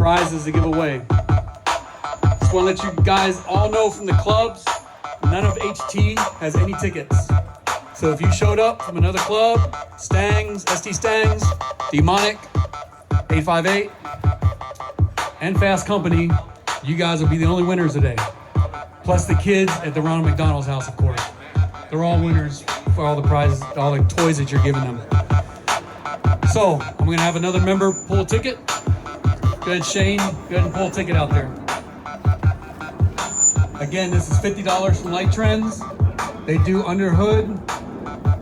prizes to give away. Just want to let you guys all know from the clubs, none of HT has any tickets. So if you showed up from another club, Stangs, ST Stangs, Demonic, 858, and Fast Company, you guys will be the only winners today. Plus the kids at the Ronald McDonald's house, of course. They're all winners for all the prizes, all the toys that you're giving them. So I'm gonna have another member pull a ticket. Go ahead, Shane, go ahead and pull a ticket out there. Again, this is $50 from Light Trends. They do under hood,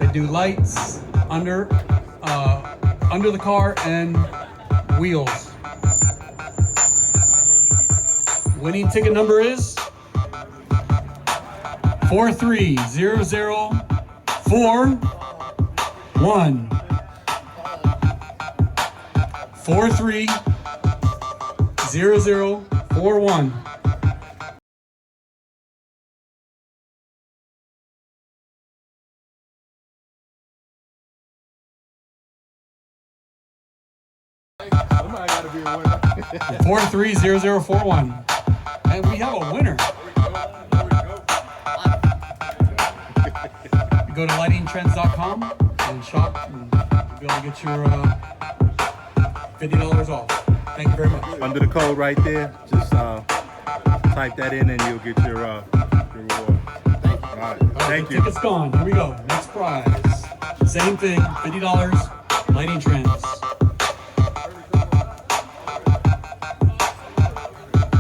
they do lights, under the car and wheels. Winning ticket number is 430041. 430041. Somebody got to be a winner. 430041. And we have a winner. You go to lightingtrends.com and shop and you'll be able to get your $50 off. Thank you very much. Under the code right there, just type that in and you'll get your reward. All right, thank you. Ticket's gone. Here we go. Next prize. Same thing, $50, Lighting Trends.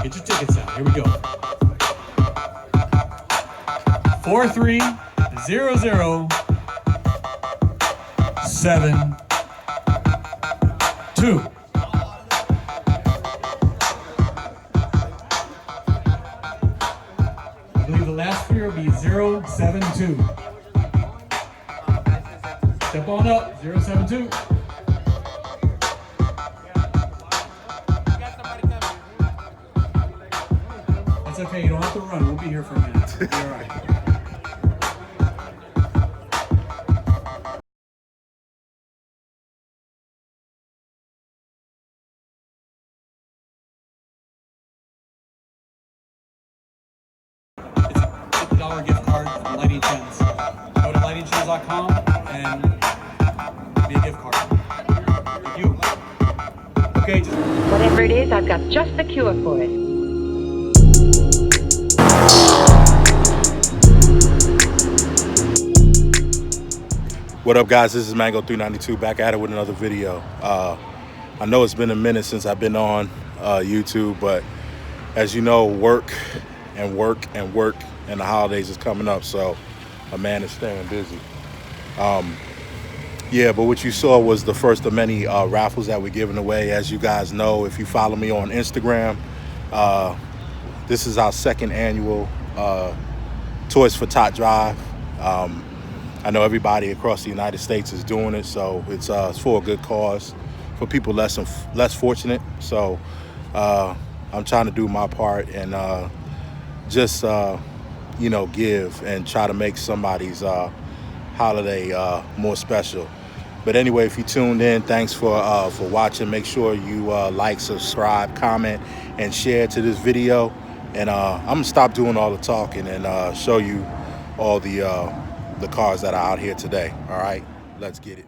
Get your tickets out. Here we go. 430072. I believe the last figure will be 072. Step on up, 072. That's okay, you don't have to run. We'll be here for a minute. You'll be all right. $50 gift card from Lighting Trends. Go to lightingtrends.com and be a gift card. Thank you. Okay, just whatever it is, I've got just the cure for it. What up, guys? This is Mango 392 back at it with another video. I know it's been a minute since I've been on YouTube, but as you know, work, and the holidays is coming up, so a man is staying busy. Yeah, but what you saw was the first of many raffles that we're giving away. As you guys know, if you follow me on Instagram, this is our second annual Toys for Tot Drive. I know everybody across the United States is doing it, so it's for a good cause, for people less fortunate. So I'm trying to do my part and just give and try to make somebody's holiday more special. But anyway, if you tuned in, thanks for watching. Make sure you like, subscribe, comment, and share to this video. And I'm gonna stop doing all the talking and show you all the cars that are out here today. All right, let's get it.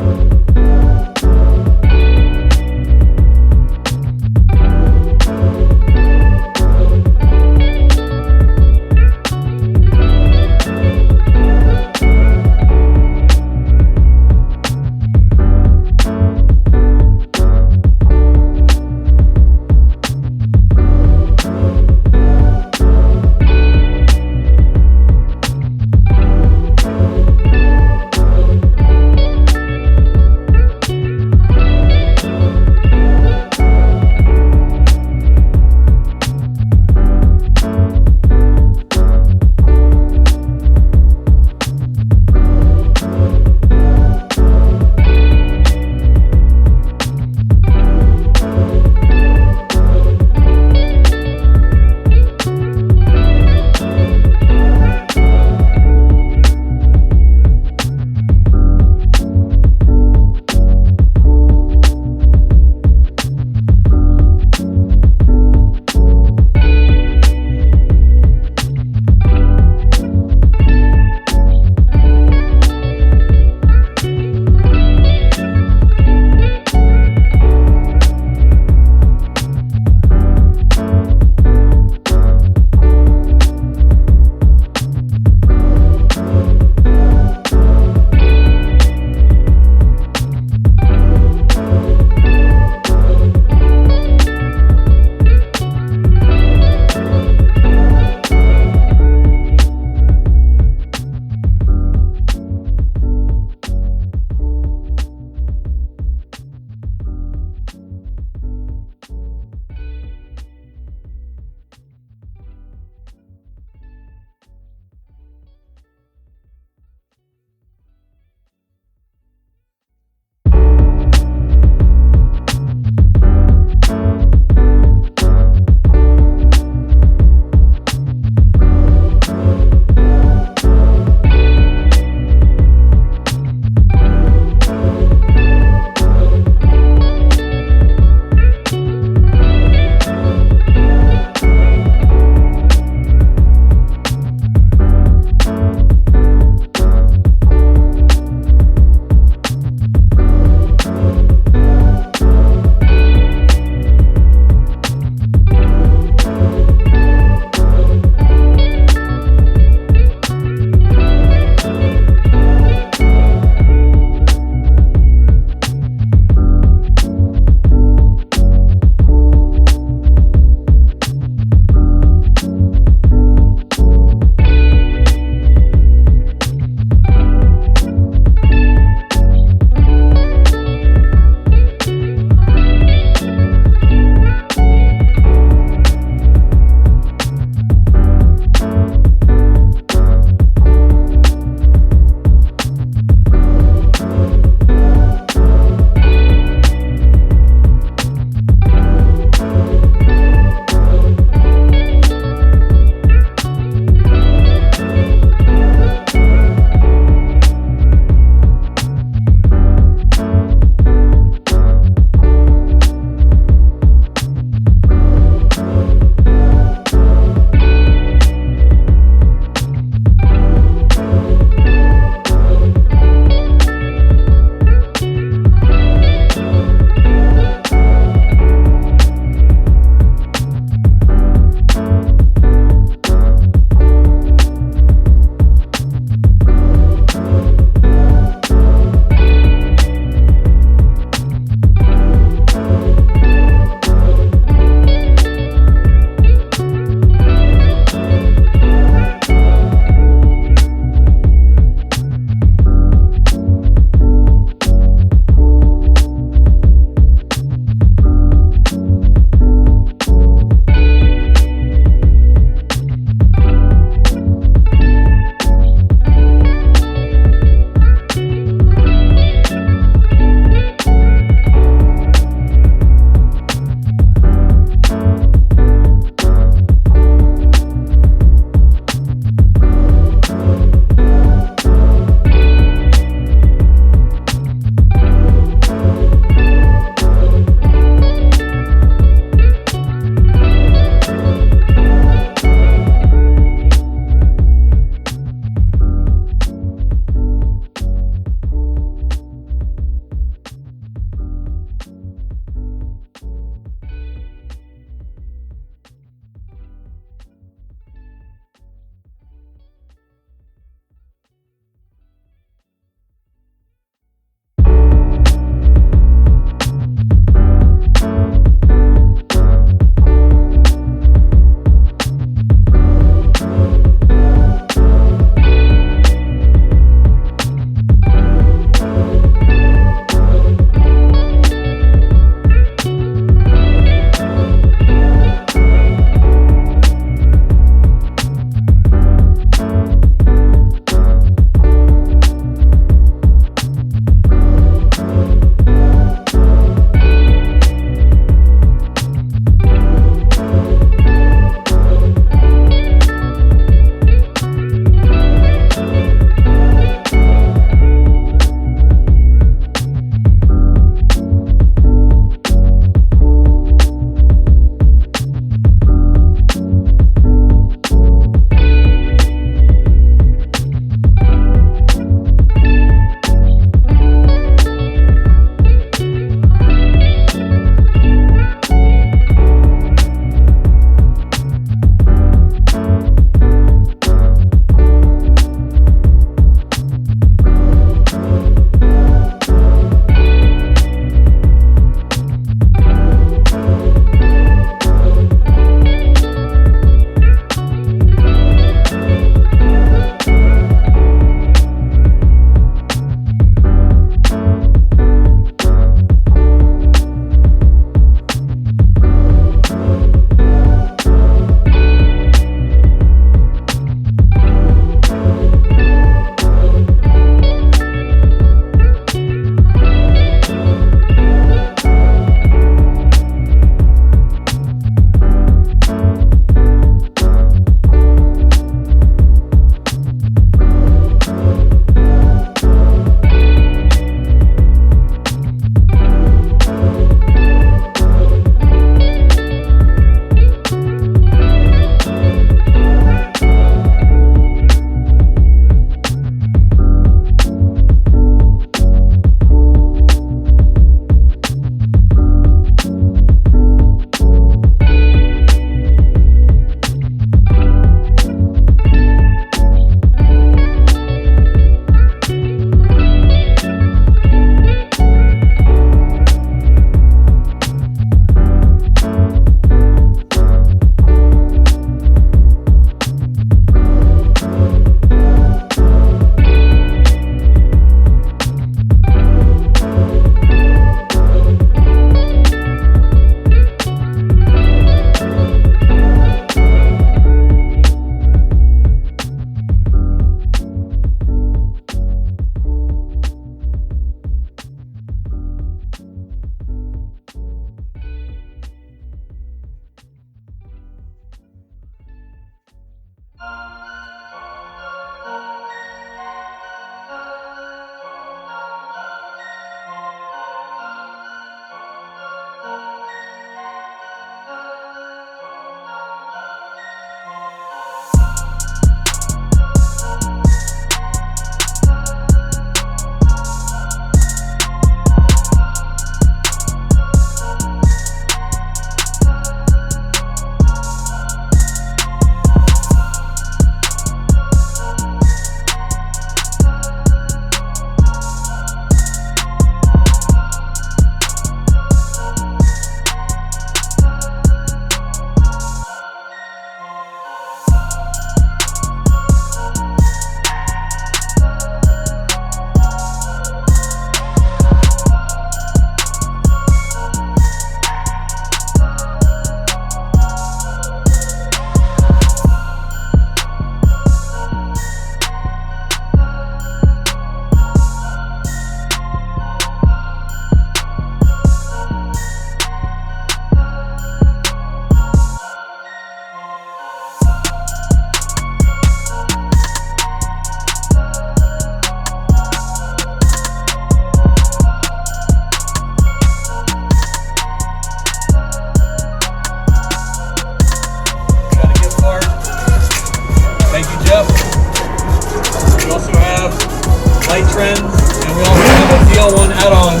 Trends, and we also have a DL1 add-on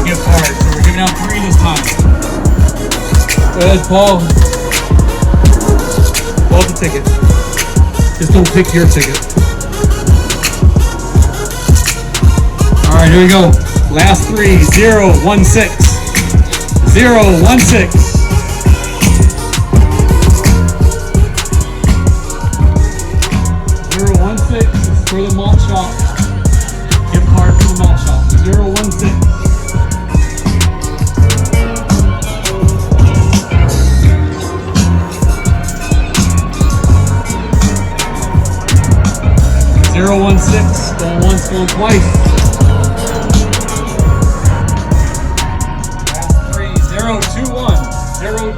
gift card. So we're giving out 3 this time. Go ahead, Paul. Paul's the ticket. Just don't pick your ticket. All right, here we go. Last 3, 0, 1, 6. 0, 1, 6. 0, 1, 6 is for the malt shop. Gift card for the malt shop. 0, 1, 6. 016, going once, going twice. Last 3, 021, 021.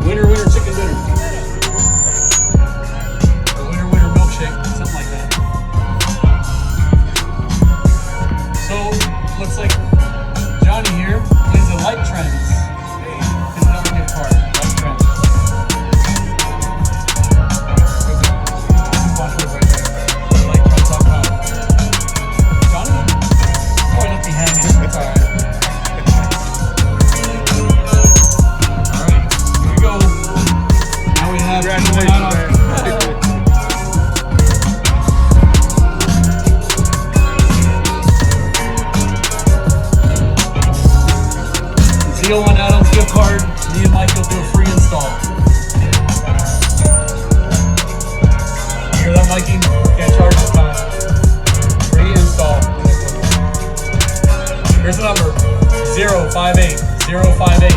Winner, winner, chicken dinner. Or winner, winner, milkshake, something like that. So, looks like Johnny here plays the Light Trends. Here's another gift card, Light Trends. DL1 add-ons gift card. Me and Mike will do a free install. You hear that, Mikey? Can't charge this time. Free install. Here's the number: 058 058.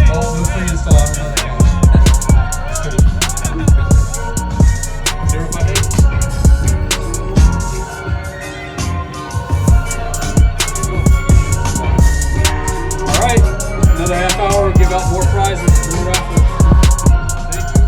Oh, no free install. I don't know that guy. Just kidding. 058. Another half hour, give out more prizes, more raffles. Thank you.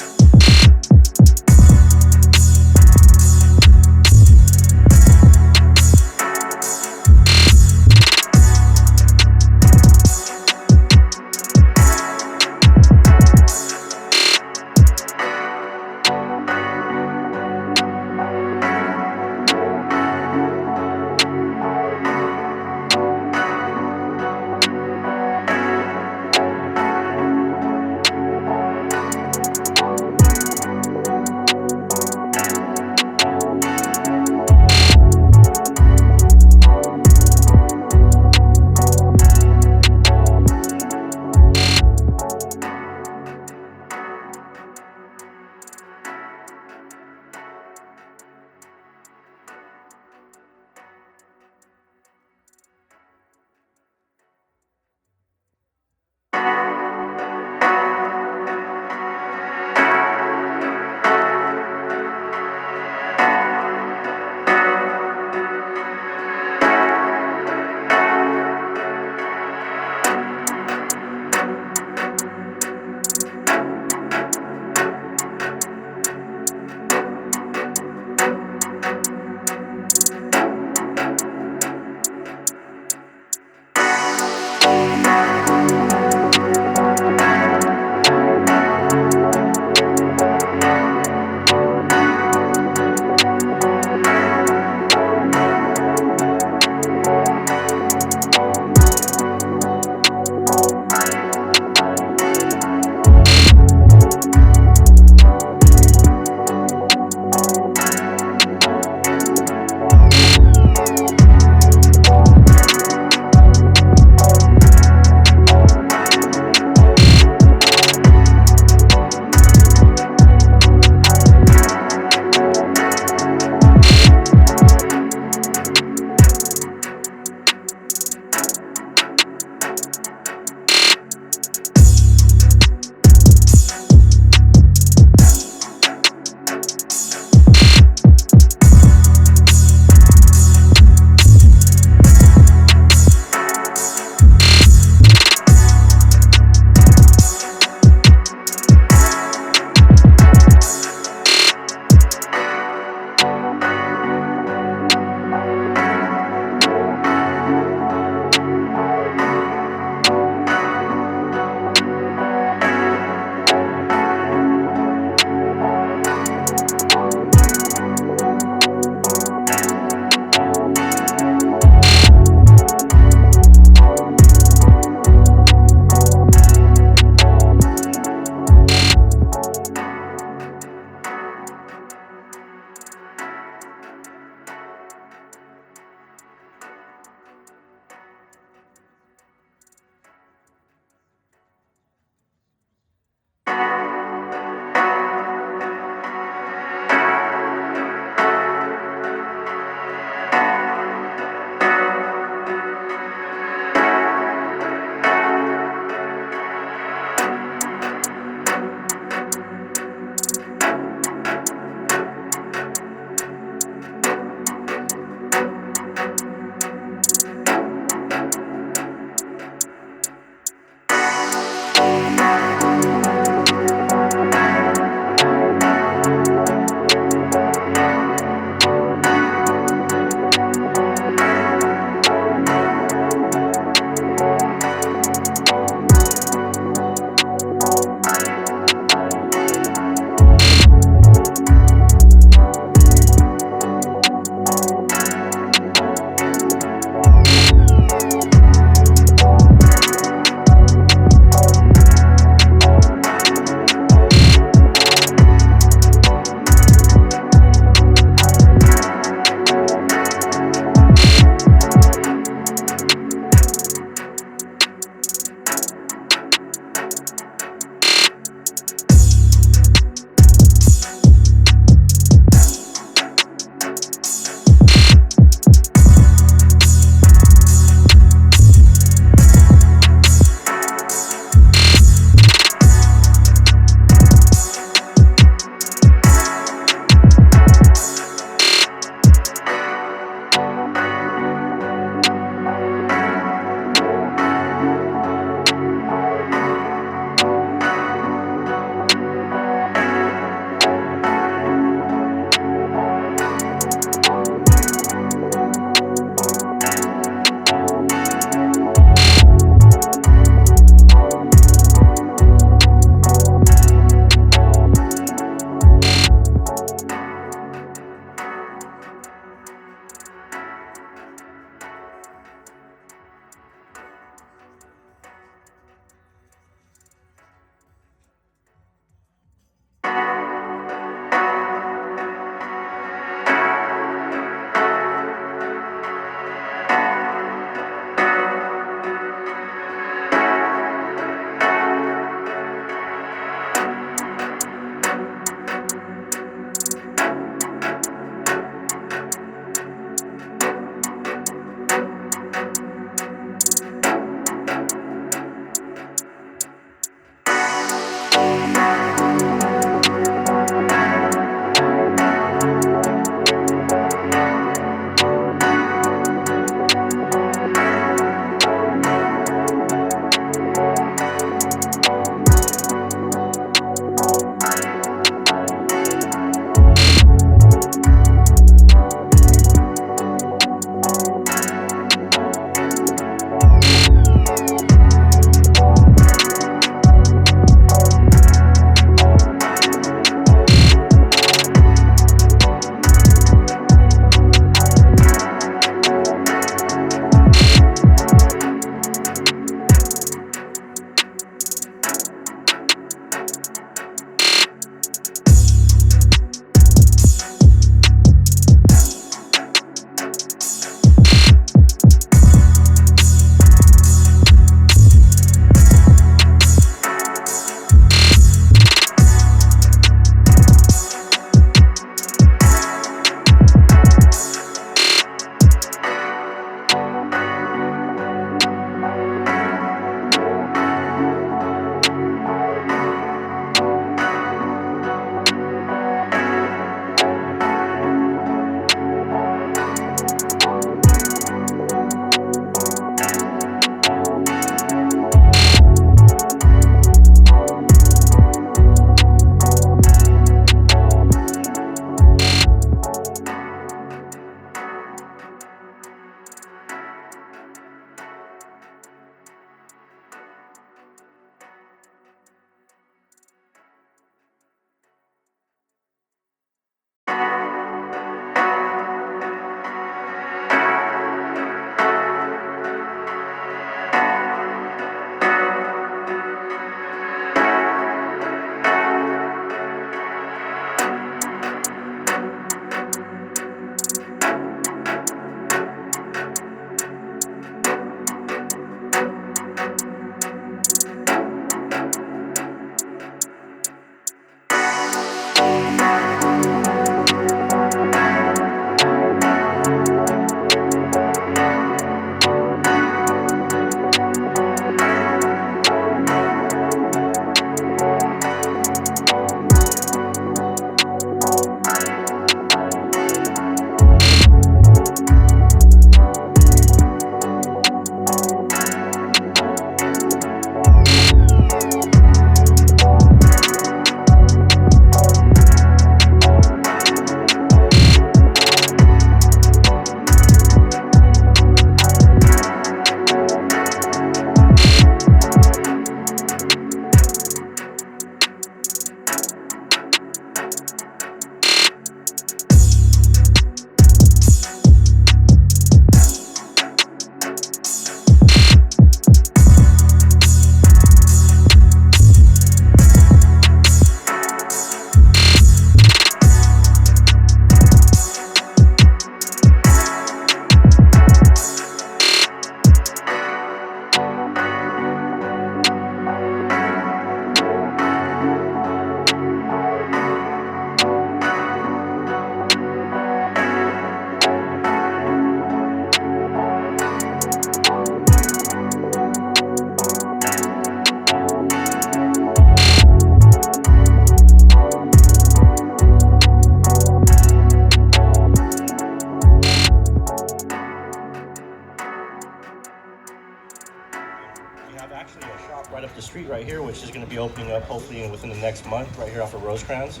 right up the street right here, which is going to be opening up hopefully within the next month, right here off of Rosecrans.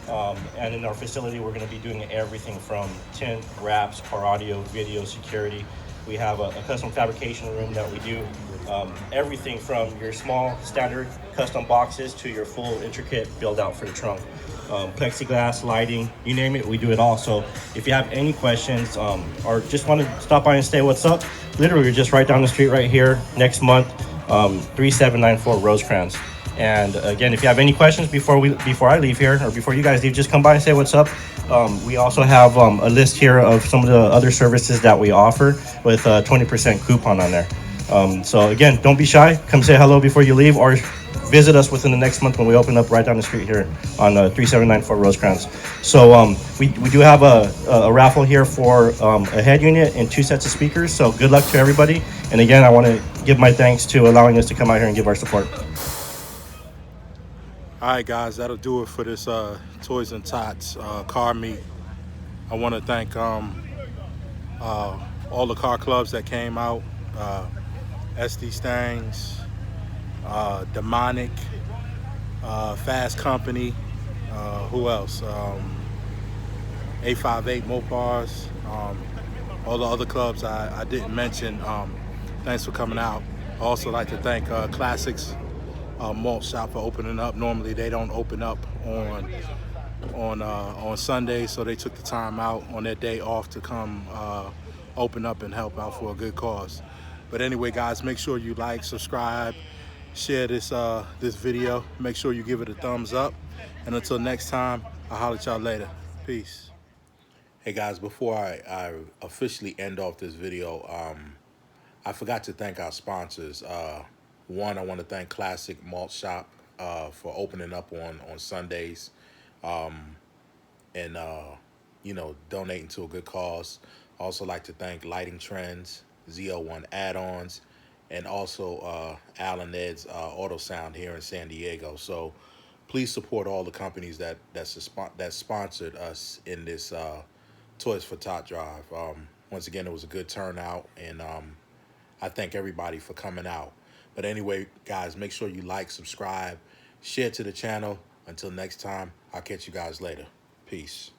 And in our facility, we're going to be doing everything from tint, wraps, car audio, video, security. We have a custom fabrication room that we do everything from your small standard custom boxes to your full intricate build out for the trunk. Plexiglass, lighting, you name it, we do it all. So if you have any questions or just want to stop by and say what's up, literally we're just right down the street right here next month, 3794 Rosecrans. And again, if you have any questions before I leave here or before you guys leave, just come by and say what's up. We also have a list here of some of the other services that we offer with a 20% coupon on there. So again, don't be shy. Come say hello before you leave, or visit us within the next month when we open up right down the street here on 3794 Rosecrans. So we do have a raffle here for a head unit and 2 sets of speakers. So good luck to everybody. And again, I want to give my thanks to allowing us to come out here and give our support. All right, guys, that'll do it for this Toys and Tots car meet. I want to thank all the car clubs that came out, SD Stangs, Demonic, Fast Company, who else? 858 Mopars, all the other clubs I didn't mention. Thanks for coming out. I also like to thank Classics Malt Shop for opening up. Normally they don't open up on Sundays, so they took the time out on their day off to come open up and help out for a good cause. But anyway, guys, make sure you like, subscribe, share this this video. Make sure you give it a thumbs up. And until next time, I'll holler at y'all later. Peace. Hey guys, before I officially end off this video, I forgot to thank our sponsors. One, I want to thank Classic Malt Shop for opening up on Sundays, and you know, donating to a good cause. I also like to thank Lighting Trends, ZO1 Add-ons, and also Al and Ed's Auto Sound here in San Diego. So please support all the companies that sponsored us in this Toys for Tot drive. Once again, it was a good turnout, and I thank everybody for coming out. But anyway, guys, make sure you like, subscribe, share to the channel. Until next time, I'll catch you guys later. Peace.